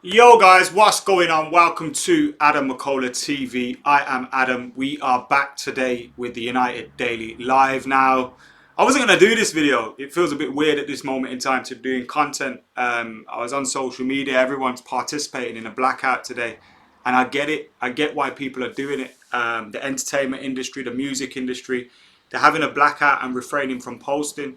Yo guys, what's going on? Welcome to AdamMcKola TV. I am Adam. We are back today with the United Daily Live now. I wasn't going to do this video. It feels a bit weird at this moment in time to doing content. I was on social media. Everyone's participating in a blackout today. And I get it. I get why people are doing it. The entertainment industry, the music industry, they're having a blackout and refraining from posting.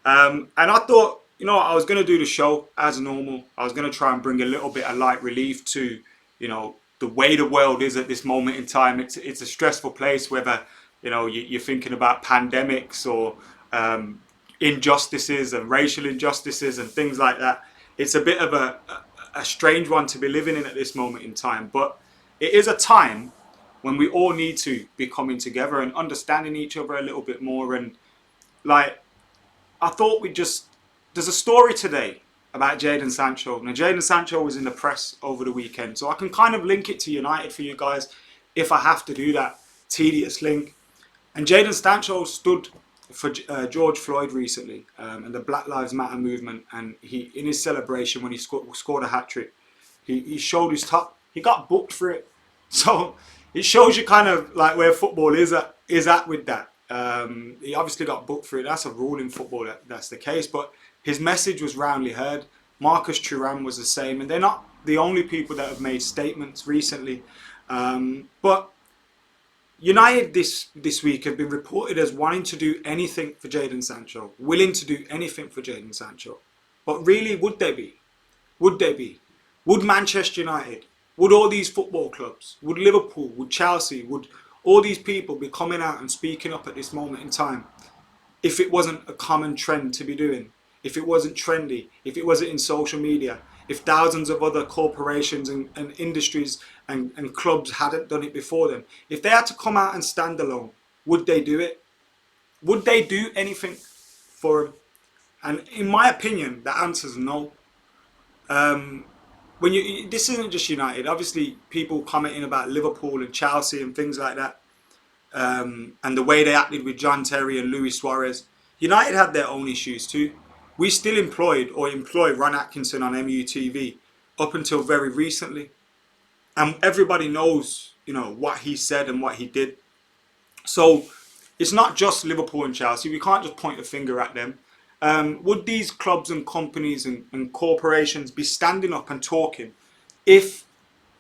And I thought, I was going to do the show as normal. I was going to try and bring a little bit of light relief to, the way the world is at this moment in time. It's a stressful place, whether, you're thinking about pandemics or injustices and racial injustices and things like that. It's a bit of a strange one to be living in at this moment in time. But it is a time when we all need to be coming together and understanding each other a little bit more. And like, I thought we'd just. There's a story today about Jadon Sancho. Now, Jadon Sancho was in the press over the weekend, so I can kind of link it to United for you guys if I have to do that tedious link. And Jadon Sancho stood for George Floyd recently and the Black Lives Matter movement. And he, in his celebration when he scored a hat trick, he showed his top. He got booked for it. So it shows you kind of like where football is at with that. He obviously got booked for it. That's a rule in football that's the case. But his message was roundly heard. Marcus Thuram was the same, and they're not the only people that have made statements recently. But United this week have been reported as wanting to do anything for Jadon Sancho, willing to do anything for Jadon Sancho. But really, would they be? Would they be? Would Manchester United? Would all these football clubs? Would Liverpool? Would Chelsea? Would all these people be coming out and speaking up at this moment in time if it wasn't a common trend to be doing? If it wasn't trendy, if it wasn't in social media, if thousands of other corporations and industries and clubs hadn't done it before them, if they had to come out and stand alone, would they do it? Would they do anything for him? And in my opinion, the answer is no. This isn't just United. Obviously, people commenting about Liverpool and Chelsea and things like that, and the way they acted with John Terry and Luis Suarez. United had their own issues too. We still employ Ron Atkinson on MUTV up until very recently. And everybody knows, what he said and what he did. So it's not just Liverpool and Chelsea. We can't just point a finger at them. Would these clubs and companies and corporations be standing up and talking if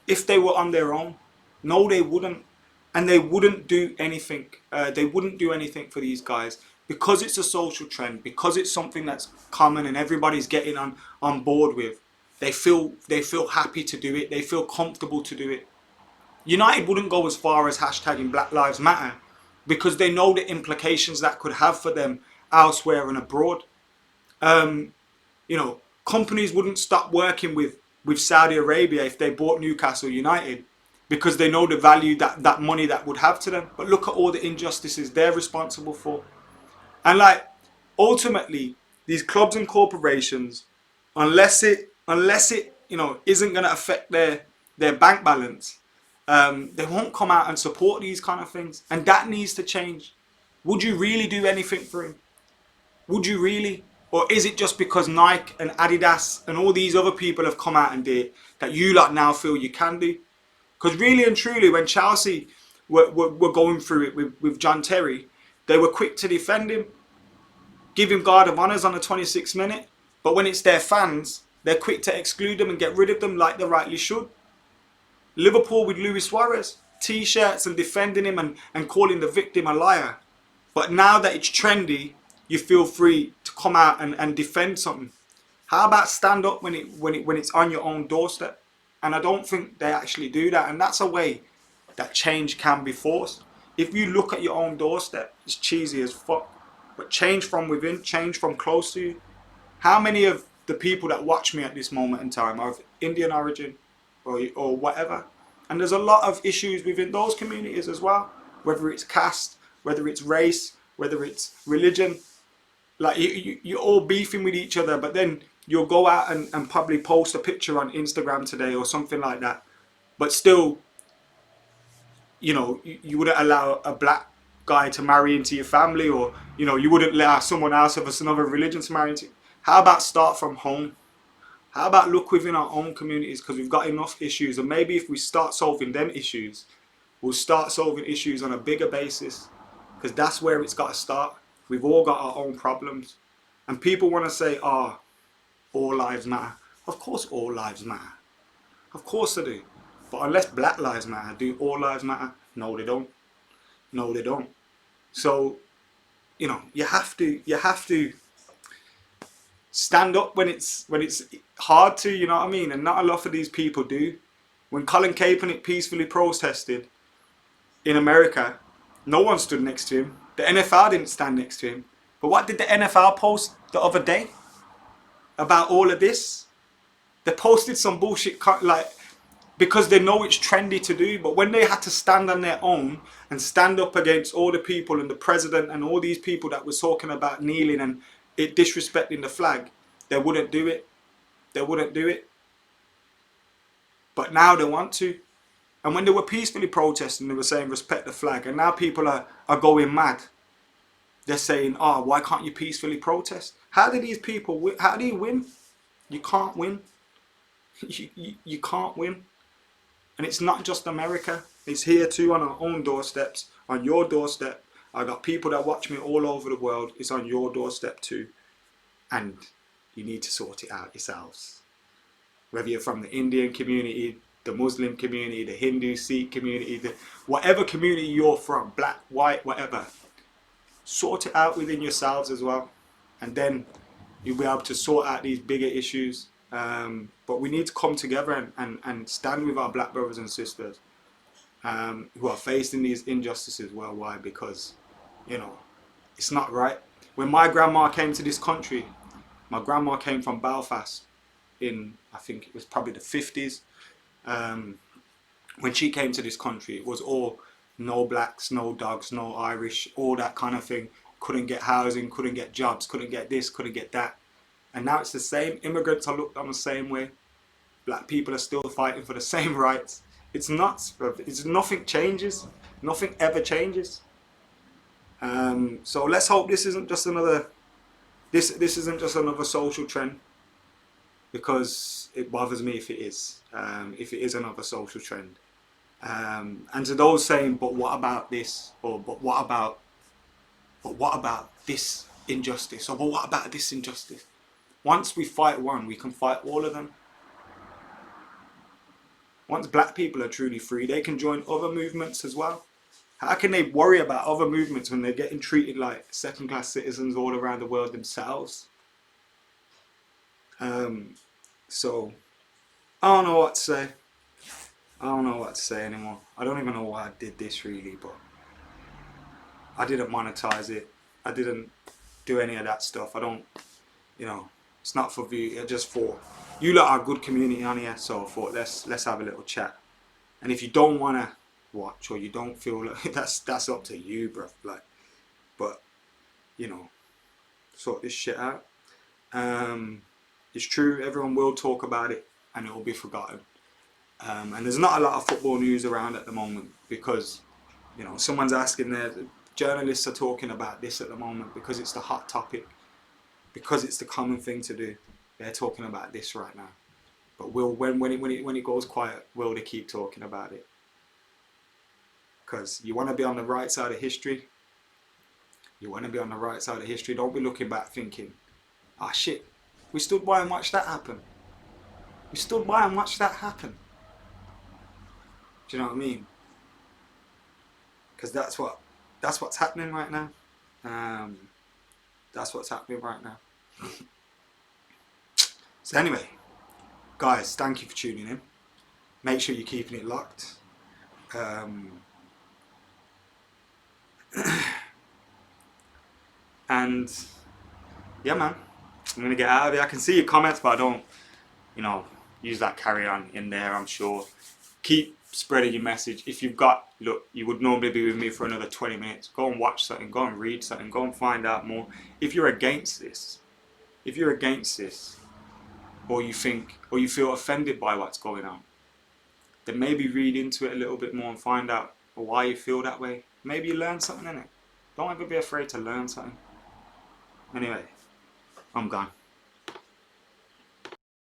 they were on their own? No, they wouldn't. And they wouldn't do anything. They wouldn't do anything for these guys. Because it's a social trend, because it's something that's common and everybody's getting on board with, they feel happy to do it, they feel comfortable to do it. United wouldn't go as far as hashtagging Black Lives Matter because they know the implications that could have for them elsewhere and abroad. Companies wouldn't stop working with Saudi Arabia if they bought Newcastle United because they know the value that money that would have to them. But look at all the injustices they're responsible for. And ultimately, these clubs and corporations, unless it isn't going to affect their bank balance, they won't come out and support these kind of things. And that needs to change. Would you really do anything for him? Would you really? Or is it just because Nike and Adidas and all these other people have come out and did it that you lot now feel you can do? Because really and truly, when Chelsea were going through it with John Terry, they were quick to defend him, give him guard of honours on the 26th minute. But when it's their fans, they're quick to exclude them and get rid of them like they rightly should. Liverpool with Luis Suarez, T-shirts and defending him and calling the victim a liar. But now that it's trendy, you feel free to come out and defend something. How about stand up when it's on your own doorstep? And I don't think they actually do that. And that's a way that change can be forced. If you look at your own doorstep, it's cheesy as fuck. But change from within, change from close to you. How many of the people that watch me at this moment in time are of Indian origin or whatever? And there's a lot of issues within those communities as well. Whether it's caste, whether it's race, whether it's religion. Like you're all beefing with each other, but then you'll go out and probably post a picture on Instagram today or something like that. But still, you wouldn't allow a black guy to marry into your family, or you wouldn't allow someone else of another religion to marry into. How about start from home? How about look within our own communities, because we've got enough issues, and maybe if we start solving them issues, we'll start solving issues on a bigger basis, because that's where it's got to start. We've all got our own problems, and people want to say, "Oh, all lives matter." Of course, all lives matter. Of course they do. But unless Black lives matter, do all lives matter? No, they don't. No, they don't. So, you know, you have to stand up when it's hard to, you know what I mean? And not a lot of these people do. When Colin Kaepernick peacefully protested in America, no one stood next to him. The NFL didn't stand next to him. But what did the NFL post the other day about all of this? They posted some bullshit like, because they know it's trendy to do, but when they had to stand on their own and stand up against all the people and the president and all these people that was talking about kneeling and it disrespecting the flag, they wouldn't do it. They wouldn't do it. But now they want to. And when they were peacefully protesting, they were saying respect the flag, and now people are going mad. They're saying, oh, why can't you peacefully protest? How do these people win? How do you win? You can't win. You can't win. And it's not just America. It's here too, on our own doorsteps, on your doorstep. I got people that watch me all over the world. It's on your doorstep too. And you need to sort it out yourselves. Whether you're from the Indian community, the Muslim community, the Hindu, Sikh community, whatever community you're from, black, white, whatever, sort it out within yourselves as well. And then you'll be able to sort out these bigger issues. But we need to come together and stand with our black brothers and sisters who are facing these injustices worldwide, because, you know, it's not right. When my grandma came to this country, my grandma came from Belfast in, I think it was probably the 50s. When she came to this country, it was all no blacks, no dogs, no Irish, all that kind of thing. Couldn't get housing, couldn't get jobs, couldn't get this, couldn't get that. And now it's the same. Immigrants are looked on the same way. Black people are still fighting for the same rights. It's nuts, bro. It's nothing changes. Nothing ever changes. So let's hope this isn't just another. This isn't just another social trend, because it bothers me if it is. If it is another social trend. And to those saying, but what about this? Or but what about this injustice? Or but what about this injustice? Once we fight one, we can fight all of them. Once black people are truly free, they can join other movements as well. How can they worry about other movements when they're getting treated like second-class citizens all around the world themselves? So, I don't know what to say. I don't know what to say anymore. I don't even know why I did this really, but I didn't monetize it. I didn't do any of that stuff. I don't, you know, it's not for view, it's just for, you lot are a good community on here, so I thought let's have a little chat. And if you don't want to watch, or you don't feel like, that's up to you, bruv. Like, but, you know, sort this shit out. It's true, everyone will talk about it and it will be forgotten. And there's not a lot of football news around at the moment, because, you know, someone's asking there, journalists are talking about this at the moment because it's the hot topic, because it's the common thing to do. They're talking about this right now. But when it goes quiet, will they keep talking about it? Because you want to be on the right side of history. You want to be on the right side of history. Don't be looking back thinking, ah, shit, we stood by and watched that happen. We stood by and watched that happen. Do you know what I mean? Because that's what's happening right now. That's what's happening right now. So anyway, guys, thank you for tuning in. Make sure you're keeping it locked. And yeah, man, I'm gonna get out of here. I can see your comments, but I don't, you know, use that carry on in there, I'm sure. Keep spreading your message. If you've got, look, you would normally be with me for another 20 minutes. Go and watch something, go and read something, go and find out more. If you're against this, or you think, or you feel offended by what's going on, then maybe read into it a little bit more and find out why you feel that way. Maybe you learn something in it. Don't ever be afraid to learn something. Anyway, I'm gone.